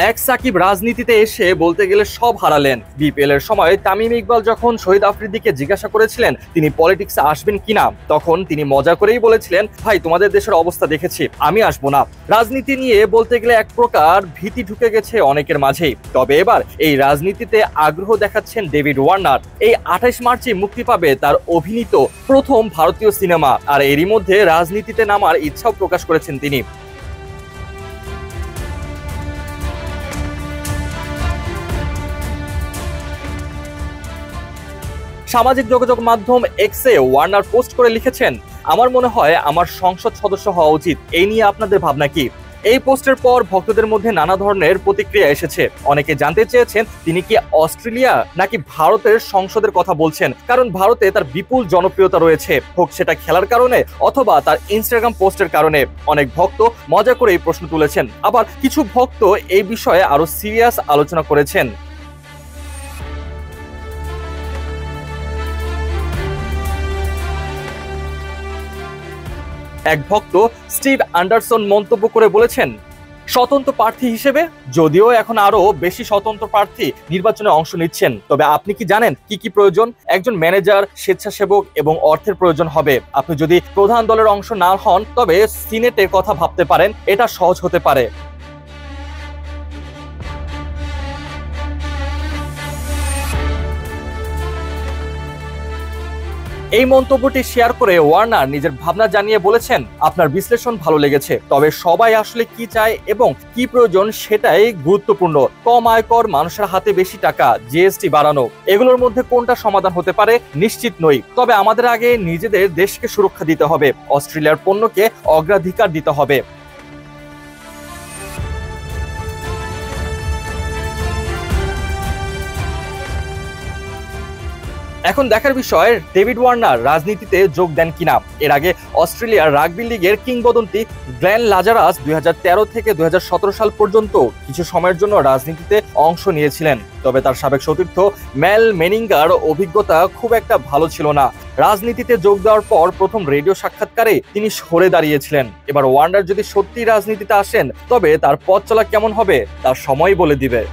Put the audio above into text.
এক সাকিব রাজনীতিতে এসে বলতে গেলে সব হারালেন। বিপিএল এর সময় তামিম ইকবাল যখন শহীদ আফ্রিদিকে জিজ্ঞাসা করেছিলেন তিনি পলিটিক্সে আসবেন কিনা, তখন তিনি মজা করেই বলেছিলেন, ভাই তোমাদের দেশের অবস্থা দেখেছি, আমি আসবো না। রাজনীতি নিয়ে বলতে গেলে এক প্রকার ভীতি ঢুকে গেছে অনেকের মাঝেই। তবে এবার এই রাজনীতিতে আগ্রহ দেখাচ্ছেন ডেভিড ওয়ার্নার। এই 28 মার্চে মুক্তি পাবে তার অভিনীত প্রথম ভারতীয় সিনেমা, আর এরই মধ্যে রাজনীতিতে নামার ইচ্ছাও প্রকাশ করেছেন তিনি। সামাজিক যোগাযোগ মাধ্যম এক্সে ওয়ার্নার পোস্ট করে লিখেছেন, আমার মনে হয় আমার সংসদ সদস্য হওয়া উচিত। এই নিয়ে আপনাদের ভাবনা কি? এই পোস্টের পর ভক্তদের মধ্যে নানা ধরনের প্রতিক্রিয়া এসেছে। অনেকে জানতে চেয়েছেন তিনি কি অস্ট্রেলিয়া নাকি ভারতের সংসদের কথা বলছেন, কারণ ভারতে তার বিপুল জনপ্রিয়তা রয়েছে, হোক সেটা খেলার কারণে অথবা তার ইনস্টাগ্রাম পোস্টের কারণে। অনেক ভক্ত মজা করে এই প্রশ্ন তুলেছেন, আবার কিছু ভক্ত এই বিষয়ে আরো সিরিয়াস আলোচনা করেছেন। এক ভক্ত স্টিভ অ্যান্ডারসন মন্তব্য করে বলেছেন, স্বতন্ত্র প্রার্থী হিসেবে যদিও এখন আরো বেশি স্বতন্ত্র প্রার্থী নির্বাচনে অংশ নিচ্ছেন, তবে আপনি কি জানেন কি কি প্রয়োজন? একজন ম্যানেজার, স্বেচ্ছাসেবক এবং অর্থের প্রয়োজন হবে। আপনি যদি প্রধান দলের অংশ না হন তবে সিনেটের কথা ভাবতে পারেন, এটা সহজ হতে পারে। এই মন্তব্যটি শেয়ার করে ওয়ার্নার নিজের ভাবনা জানিয়ে বলেছেন, আপনার বিশ্লেষণ ভালো লেগেছে, তবে সবাই আসলে কি চায় এবং কি প্রয়োজন সেটাই গুরুত্বপূর্ণ। কম আয়কর, মানুষের হাতে বেশি টাকা, জিএসটি বাড়ানো, এগুলোর মধ্যে কোনটা সমাধান হতে পারে নিশ্চিত নই। তবে আমাদের আগে নিজেদের দেশকে সুরক্ষা দিতে হবে, অস্ট্রেলিয়ার পণ্যকে অগ্রাধিকার দিতে হবে। এখন দেখার বিষয় ডেভিড ওয়ার্নার রাজনীতিতে যোগ দেন কিনা। এর আগে অস্ট্রেলিয়ার রাগবি লিগের কিংবদন্তি গ্লেন লাজারাস 2013 থেকে 2017 সাল পর্যন্ত কিছু সময়ের জন্য রাজনীতিতে অংশ নিয়েছিলেন। তবে তার সাবেক সতীর্থ মেল মেনিঙ্গার অভিজ্ঞতা খুব একটা ভালো ছিল না। রাজনীতিতে যোগ দেওয়ার পর প্রথম রেডিও সাক্ষাৎকারে তিনি সরে দাঁড়িয়েছিলেন। এবার ওয়ার্নার যদি সত্যি রাজনীতিতে আসেন তবে তার পথ চলা কেমন হবে তার সময় বলে দিবে।